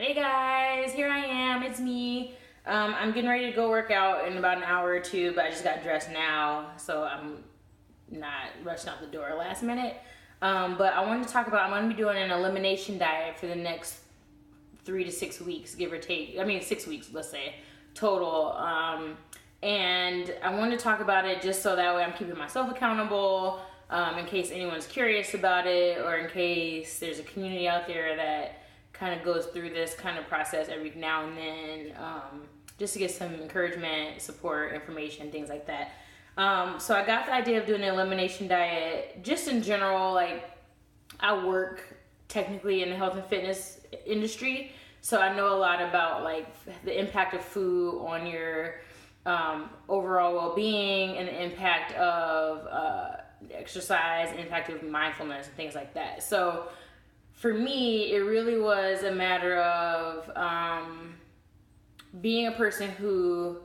Hey guys, here I am. It's me. I'm getting ready to go work out in about an hour or two, but I just got dressed now, so I'm not rushing out the door last minute. But I wanted to talk about, I'm going to be doing an elimination diet for the next 3 to 6 weeks, give or take. I mean, 6 weeks, let's say, total. And I wanted to talk about it just so that way I'm keeping myself accountable, in case anyone's curious about it, or in case there's a community out there that kind of goes through this kind of process every now and then, just to get some encouragement, support, information, things like that. So I got the idea of doing an elimination diet just in general. Like, I work technically in the health and fitness industry, so I know a lot about like the impact of food on your overall well-being, and the impact of exercise, and impact of mindfulness and things like that. So for me, it really was a matter of being a person who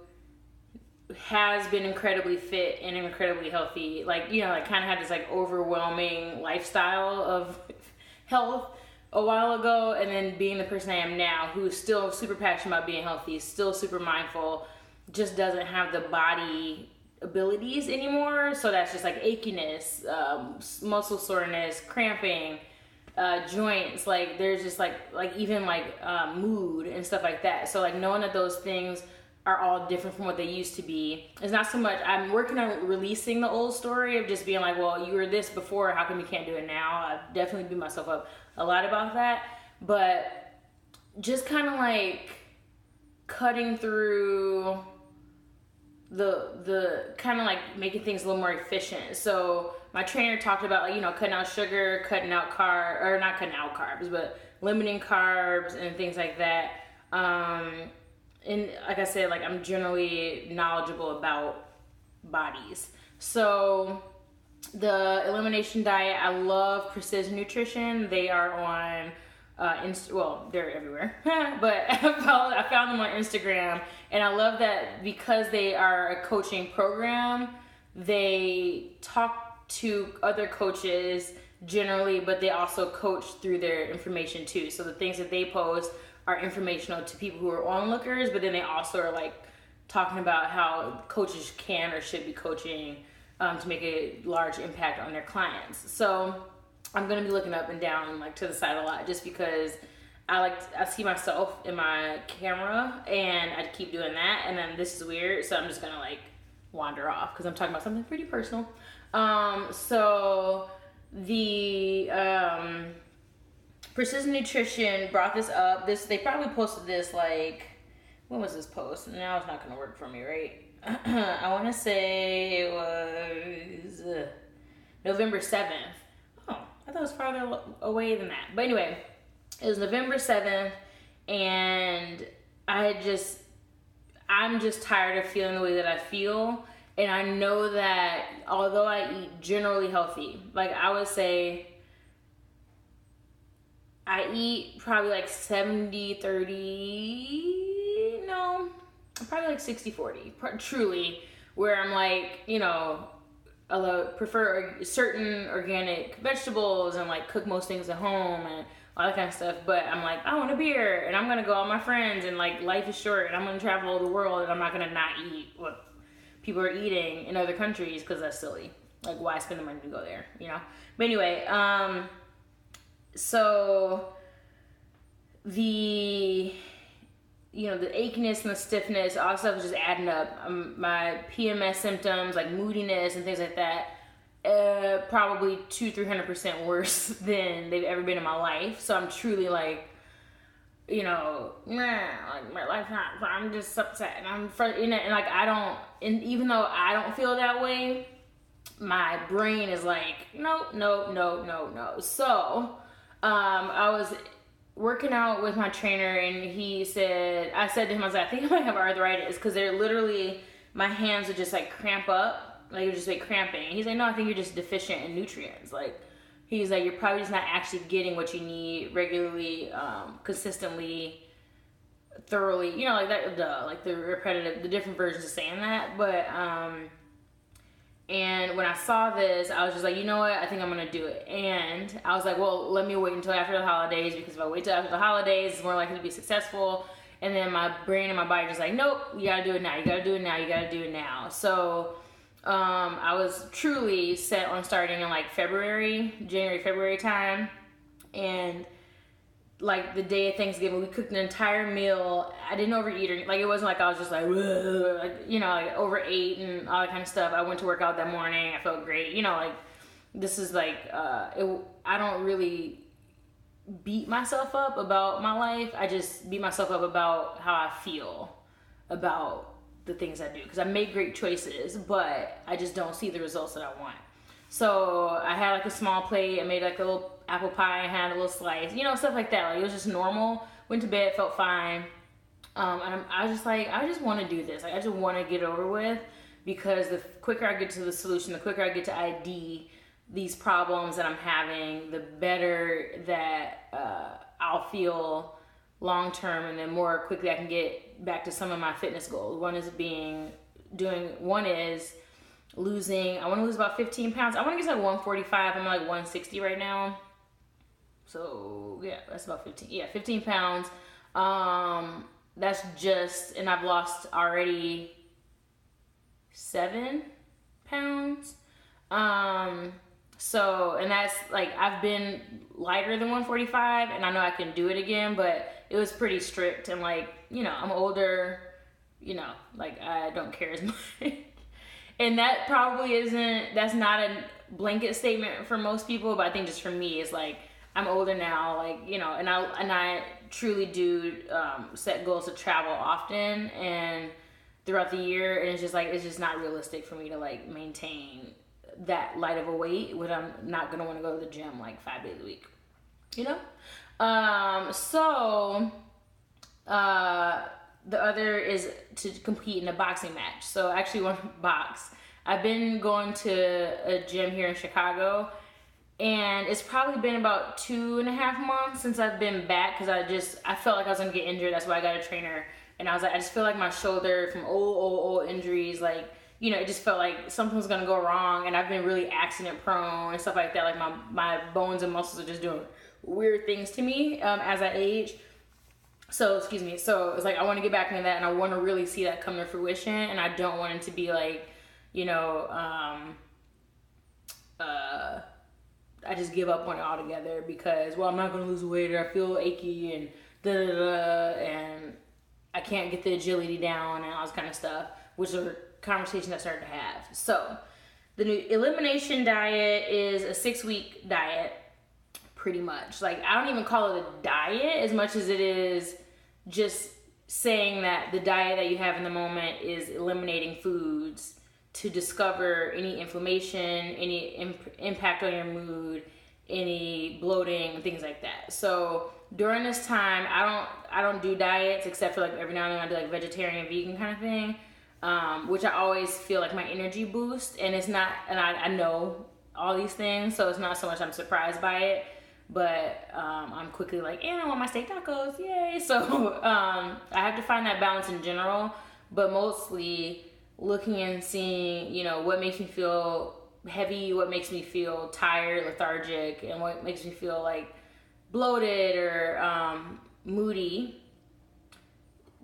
has been incredibly fit and incredibly healthy, like, you know, like kind of had this like overwhelming lifestyle of health a while ago, and then being the person I am now, who's still super passionate about being healthy, still super mindful, just doesn't have the body abilities anymore. So that's just like achiness, muscle soreness, cramping, joints, like there's just like even like mood and stuff like that. So like knowing that those things are all different from what they used to be, it's not so much, I'm working on releasing the old story of just being like, well, you were this before, how come you can't do it now? I've definitely beat myself up a lot about that, but just kind of like cutting through the kind of like making things a little more efficient. So my trainer talked about, like, you know, cutting out sugar, cutting out not cutting out carbs, but limiting carbs and things like that. And like I said, like I'm generally knowledgeable about bodies. So the elimination diet, I love Precision Nutrition. They are on well, they're everywhere, but I found them on Instagram, and I love that because they are a coaching program, they talk to other coaches generally, but they also coach through their information too. So the things that they post are informational to people who are onlookers, but then they also are like talking about how coaches can or should be coaching to make a large impact on their clients. So I'm gonna be looking up and down, like to the side a lot, just because I see myself in my camera, and I keep doing that, and then this is weird, so I'm just gonna like wander off because I'm talking about something pretty personal. So the Precision Nutrition brought this up. They probably posted this like, when was this post? Now it's not gonna work for me, right? I want to say it was November 7th. Oh, I thought it was farther away than that. But anyway, it was November 7th, and I'm just tired of feeling the way that I feel. And I know that although I eat generally healthy, like I would say I eat probably like 70-30, no, probably like 60-40, truly, where I'm like, you know, I prefer certain organic vegetables and like cook most things at home and all that kind of stuff. But I'm like, I want a beer, and I'm gonna go out with my friends, and like life is short, and I'm gonna travel all the world, and I'm not gonna not eat what people are eating in other countries because that's silly. Like, why spend the money to go there, you know? But anyway, so the achiness and the stiffness, all that stuff is just adding up. My PMS symptoms, like moodiness and things like that, probably 200-300% worse than they've ever been in my life. So I'm truly like, you know, like my life's not, I'm just upset, and I'm frustrated, and like and even though I don't feel that way, my brain is like, no. So I was working out with my trainer, and I said to him, I was like, I think I might have arthritis, because they're literally, my hands would just like cramp up, like it would just like cramping. And he's like, no, I think you're just deficient in nutrients. Like, he's like, you're probably just not actually getting what you need regularly, consistently, thoroughly, you know, like that, like the repetitive, the different versions of saying that. But And when I saw this, I was just like, you know what? I think I'm going to do it. And I was like, well, let me wait until after the holidays, because if I wait till after the holidays, it's more likely to be successful. And then my brain and my body just like, nope, you got to do it now. You got to do it now. You got to do it now. So I was truly set on starting in like January, February time. And like the day of Thanksgiving, we cooked an entire meal. I didn't overeat or like, it wasn't like I was just like, like overate and all that kind of stuff. I went to work out that morning. I felt great. Like this is like, I don't really beat myself up about my life. I just beat myself up about how I feel about the things I do, because I make great choices, but I just don't see the results that I want. So I had like a small plate. I made like a little apple pie and had a little slice, stuff like that. Like it was just normal. Went to bed, felt fine. And I was just like, I just want to do this. Like I just want to get over with, because the quicker I get to the solution, the quicker I get to ID these problems that I'm having, the better that I'll feel long term, and then more quickly I can get back to some of my fitness goals. One is losing. I want to lose about 15 pounds. I want to get to like 145. I'm like 160 right now. So yeah, that's about 15. Yeah, 15 pounds. That's just, and I've lost already 7 pounds. So, and that's like, I've been lighter than 145, and I know I can do it again, but it was pretty strict. And like, I'm older, like I don't care as much. And that probably that's not a blanket statement for most people, but I think just for me, it's like, I'm older now, like, and I truly do set goals to travel often and throughout the year, and it's just not realistic for me to like maintain that light of a weight when I'm not gonna want to go to the gym like 5 days a week, So the other is to compete in a boxing match. So I actually want to box. I've been going to a gym here in Chicago, and it's probably been about 2.5 months since I've been back, because I felt like I was gonna get injured. That's why I got a trainer. And I was like, I just feel like my shoulder from old injuries, like, it just felt like something was gonna go wrong. And I've been really accident prone and stuff like that. Like my bones and muscles are just doing weird things to me as I age. So, excuse me. So it's like, I want to get back into that, and I want to really see that come to fruition. And I don't want it to be like, I just give up on it altogether because, well, I'm not going to lose weight, or I feel achy and and I can't get the agility down and all this kind of stuff, which are conversations I started to have. So the new Elimination diet is a 6-week diet, pretty much. Like, I don't even call it a diet as much as it is just saying that the diet that you have in the moment is eliminating foods to discover any inflammation, any impact on your mood, any bloating, things like that. So during this time, I don't do diets, except for like every now and then I do like vegetarian, vegan kind of thing, which I always feel like my energy boost. And it's not, and I know all these things, so it's not so much I'm surprised by it, but I'm quickly like, I want my steak tacos, yay! So I have to find that balance in general, but mostly looking and seeing, what makes me feel heavy, what makes me feel tired, lethargic, and what makes me feel like bloated or moody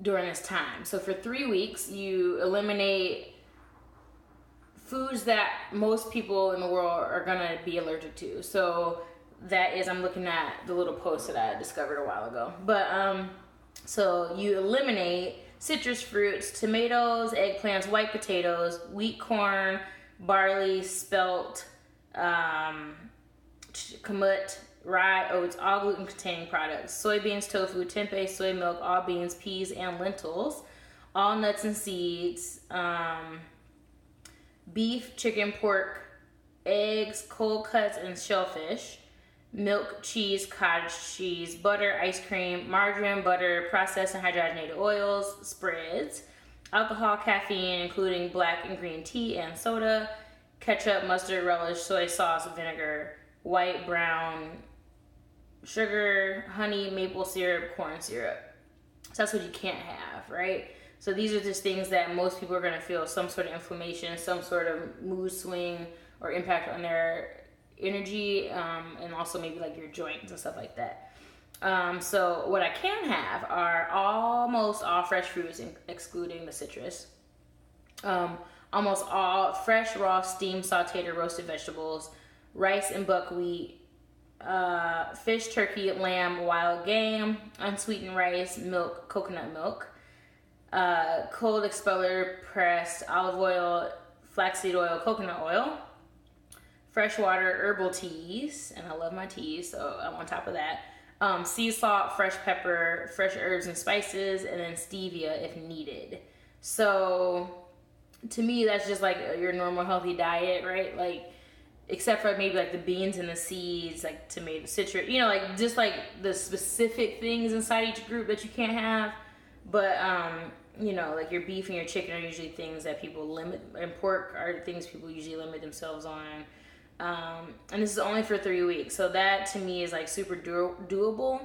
during this time. So for 3 weeks, you eliminate foods that most people in the world are gonna be allergic to. So that is, I'm looking at the little post that I discovered a while ago. But so you eliminate citrus fruits, tomatoes, eggplants, white potatoes, wheat, corn, barley, spelt, kamut, rye, oats, all gluten-containing products, soybeans, tofu, tempeh, soy milk, all beans, peas, and lentils, all nuts and seeds, beef, chicken, pork, eggs, cold cuts, and shellfish, milk, cheese, cottage cheese, butter, ice cream, margarine, butter, processed and hydrogenated oils, spreads, alcohol, caffeine, including black and green tea and soda, ketchup, mustard, relish, soy sauce, vinegar, white, brown, sugar, honey, maple syrup, corn syrup. So that's what you can't have, right? So these are just things that most people are going to feel some sort of inflammation, some sort of mood swing or impact on their energy, and also maybe like your joints and stuff like that. So what I can have are almost all fresh fruits, excluding the citrus. Almost all fresh, raw, steamed, sauteed, or roasted vegetables, rice and buckwheat, fish, turkey, lamb, wild game, unsweetened rice, milk, coconut milk, cold expeller pressed olive oil, flaxseed oil, coconut oil, fresh water, herbal teas, and I love my teas, so I'm on top of that. Sea salt, fresh pepper, fresh herbs and spices, and then stevia if needed. So to me, that's just like your normal healthy diet, right? Like, except for maybe like the beans and the seeds, like tomato, citrus, you know, like just like the specific things inside each group that you can't have. But you know, like your beef and your chicken are usually things that people limit, and pork are things people usually limit themselves on. And this is only for 3 weeks, so that to me is like super doable.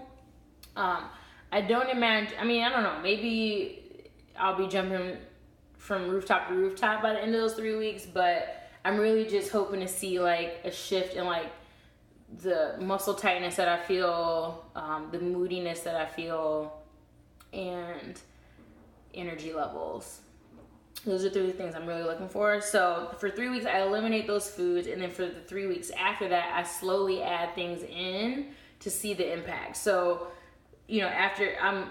I don't imagine, I mean, I don't know, maybe I'll be jumping from rooftop to rooftop by the end of those 3 weeks, but I'm really just hoping to see like a shift in like the muscle tightness that I feel, the moodiness that I feel, and energy levels. Those are 3 things I'm really looking for. So for 3 weeks, I eliminate those foods. And then for the 3 weeks after that, I slowly add things in to see the impact. So, you know,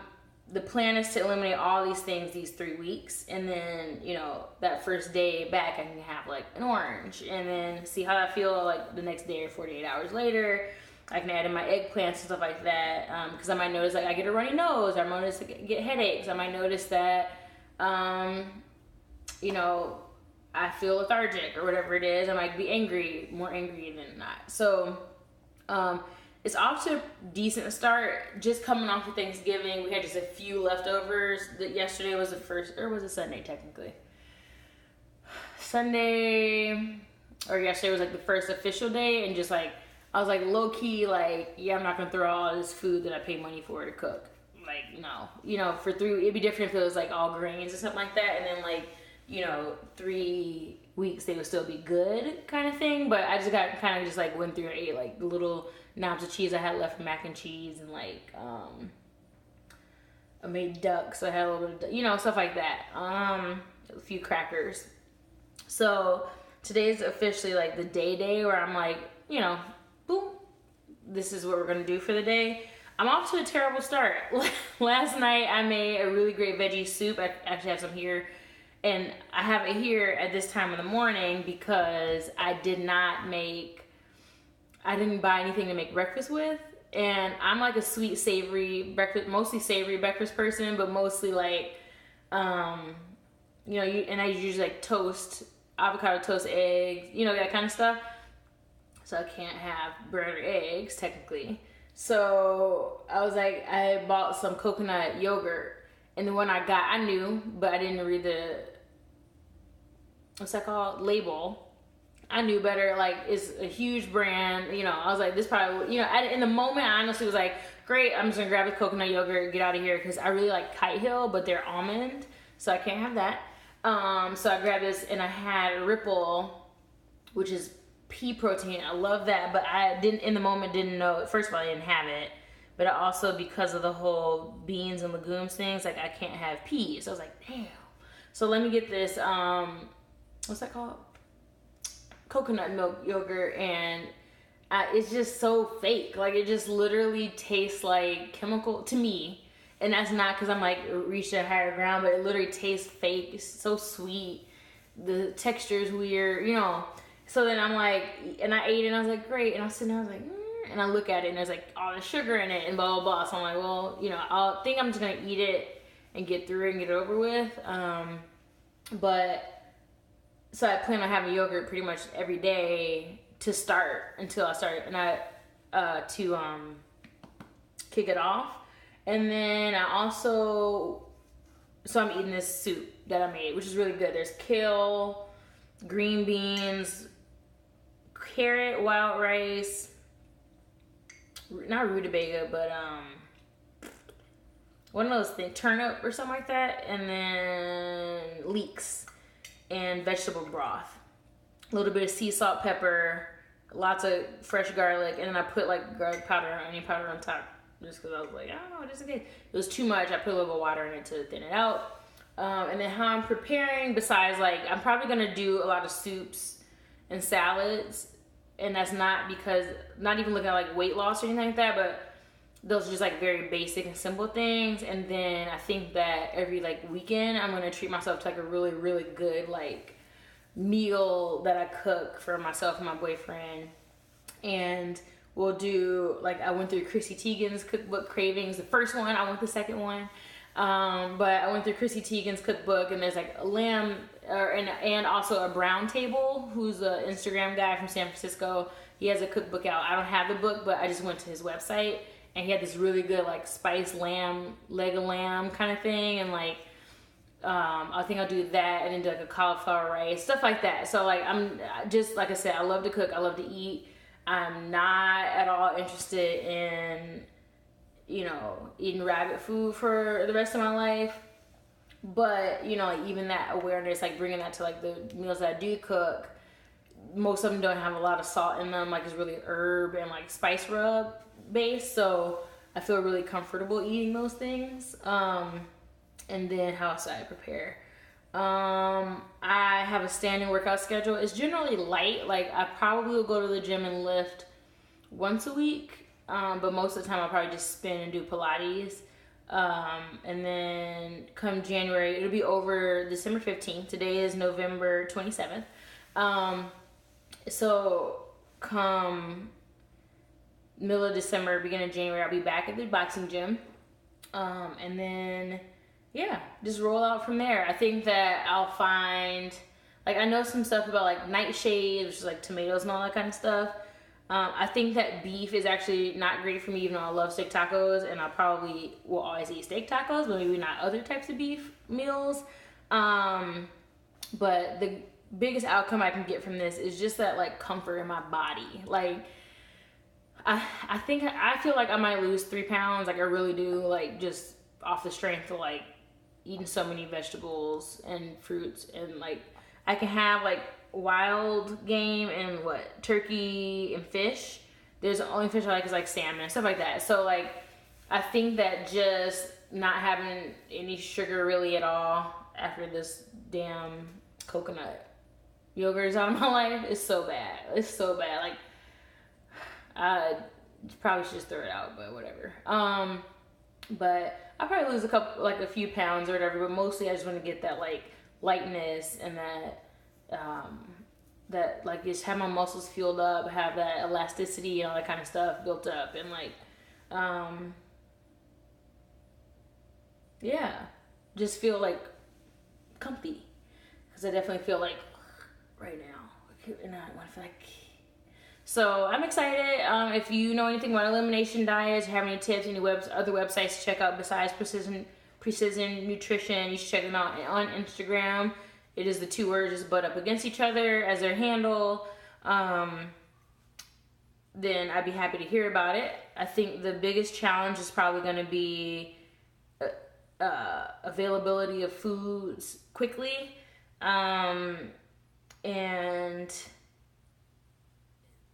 the plan is to eliminate all these things these 3 weeks. And then, you know, that first day back, I can have like an orange and then see how I feel like the next day or 48 hours later. I can add in my eggplants and stuff like that. Because I might notice like I get a runny nose. I might notice I get headaches. I might notice that, you know, I feel lethargic or whatever it is. I might be angry, more angry than not. So it's off to a decent start. Just coming off of Thanksgiving, we had just a few leftovers. Yesterday was the first, or was it Sunday technically? Sunday, or yesterday was like the first official day, and just like, I was like low key, like, yeah, I'm not gonna throw all this food that I pay money for to cook. Like, no, you know, for 3, it'd be different if it was like all grains or something like that, and then like, you know, 3 weeks they would still be good kind of thing. But I just got kind of just like went through and ate like the little knobs of cheese I had left from mac and cheese, and like I made duck, so I had a little bit of, you know, stuff like that. A few crackers. So today's officially like the day where I'm like, you know, boom, this is what we're gonna do for the day. I'm off to a terrible start. Last night I made a really great veggie soup. I actually have some here. And I have it here at this time of the morning because I didn't buy anything to make breakfast with. And I'm like a sweet, savory breakfast, mostly savory breakfast person, but mostly like, you know, and I usually like toast, avocado toast, eggs, you know, that kind of stuff. So I can't have bread or eggs technically. So I was like, I bought some coconut yogurt. And the one I got, I knew, but I didn't read the, what's that called? Label. I knew better. Like, it's a huge brand. You know, I was like, this probably, you know, in the moment, I honestly was like, great, I'm just going to grab the coconut yogurt, get out of here. Because I really like Kite Hill, but they're almond. So I can't have that. So I grabbed this, and I had Ripple, which is pea protein. I love that. But I didn't, in the moment, didn't know. First of all, I didn't have it. But I also, because of the whole beans and legumes things, like I can't have peas. So I was like, damn. So let me get this, what's that called? Coconut milk yogurt. And it's just so fake. Like, it just literally tastes like chemical to me. And that's not because I'm like reaching a higher ground, but it literally tastes fake. It's so sweet. The texture is weird, you know. So then I'm like, and I ate it and I was like, great. And I was sitting there, I was like, and I look at it and there's like all the sugar in it and blah, blah, blah. So I'm like, well, you know, I think I'm just going to eat it and get through it and get it over with. But so I plan on having yogurt pretty much every day to start until I start to kick it off. And then I also, so I'm eating this soup that I made, which is really good. There's kale, green beans, carrot, wild rice, not rutabaga, but one of those things, turnip or something like that, and then leeks and vegetable broth. A little bit of sea salt, pepper, lots of fresh garlic, and then I put like garlic powder or onion powder on top just because I was like, I don't know, just in case. It was too much. I put a little bit of water in it to thin it out. And then how I'm preparing, besides like, I'm probably going to do a lot of soups and salads. And that's not because, not even looking at like weight loss or anything like that, but those are just like very basic and simple things. And then I think that every like weekend, I'm going to treat myself to like a really, really good like meal that I cook for myself and my boyfriend. And we'll do, like, I went through Chrissy Teigen's cookbook, Cravings, the first one. I went the second one. But I went through Chrissy Teigen's cookbook, and there's like a lamb, and also a Brown Table, who's an Instagram guy from San Francisco. He has a cookbook out. I don't have the book, but I just went to his website, and he had this really good like spiced lamb, leg of lamb kind of thing, and like I think I'll do that, and then do like a cauliflower rice, stuff like that. So like, I'm just, like I said, I love to cook, I love to eat. I'm not at all interested in, you know, eating rabbit food for the rest of my life. But, you know, like even that awareness, like bringing that to like the meals that I do cook, most of them don't have a lot of salt in them. Like it's really herb and like spice rub based. So I feel really comfortable eating those things. And then how else do I prepare? I have a standing workout schedule. It's generally light. Like I probably will go to the gym and lift once a week. But most of the time I'll probably just spin and do Pilates. And then come January, it'll be over December 15th. Today is November 27th. So come middle of December, beginning of January, I'll be back at the boxing gym. And then, yeah, just roll out from there. I think that I'll find, like, I know some stuff about like nightshades, which is like tomatoes and all that kind of stuff. I think that beef is actually not great for me, even though I love steak tacos, and I probably will always eat steak tacos, but maybe not other types of beef meals. But the biggest outcome I can get from this is just that like comfort in my body. Like, I think I feel like I might lose 3 pounds, like I really do, like just off the strength of like eating so many vegetables and fruits, and like I can have like wild game and what, turkey and fish. There's the only fish I like is like salmon and stuff like that. So like I think that just not having any sugar really at all after this damn coconut yogurt is out of my life is so bad. It's so bad. Like I probably should just throw it out, but whatever. But I'll probably lose a few pounds or whatever, but mostly I just want to get that like lightness and that like just have my muscles fueled up, have that elasticity and all that kind of stuff built up, and like yeah, just feel like comfy, because I definitely feel like right now, and I want to feel like. So I'm excited. If you know anything about elimination diets, have any tips, any other websites to check out besides Precision Nutrition, you should check them out on Instagram. It is the 2 words just butt up against each other as their handle. Then I'd be happy to hear about it. I think the biggest challenge is probably going to be availability of foods quickly. And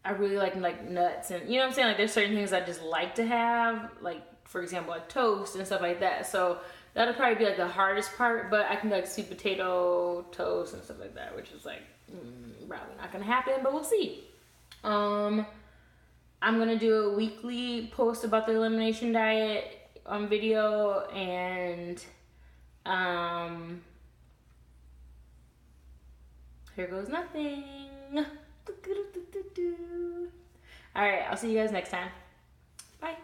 I really like nuts, and you know what I'm saying? Like there's certain things I just like to have, like for example, like toast and stuff like that. So that'll probably be like the hardest part, but I can do like sweet potato toast and stuff like that, which is like probably not gonna happen, but we'll see. I'm gonna do a weekly post about the elimination diet on video, and here goes nothing. All right, I'll see you guys next time. Bye.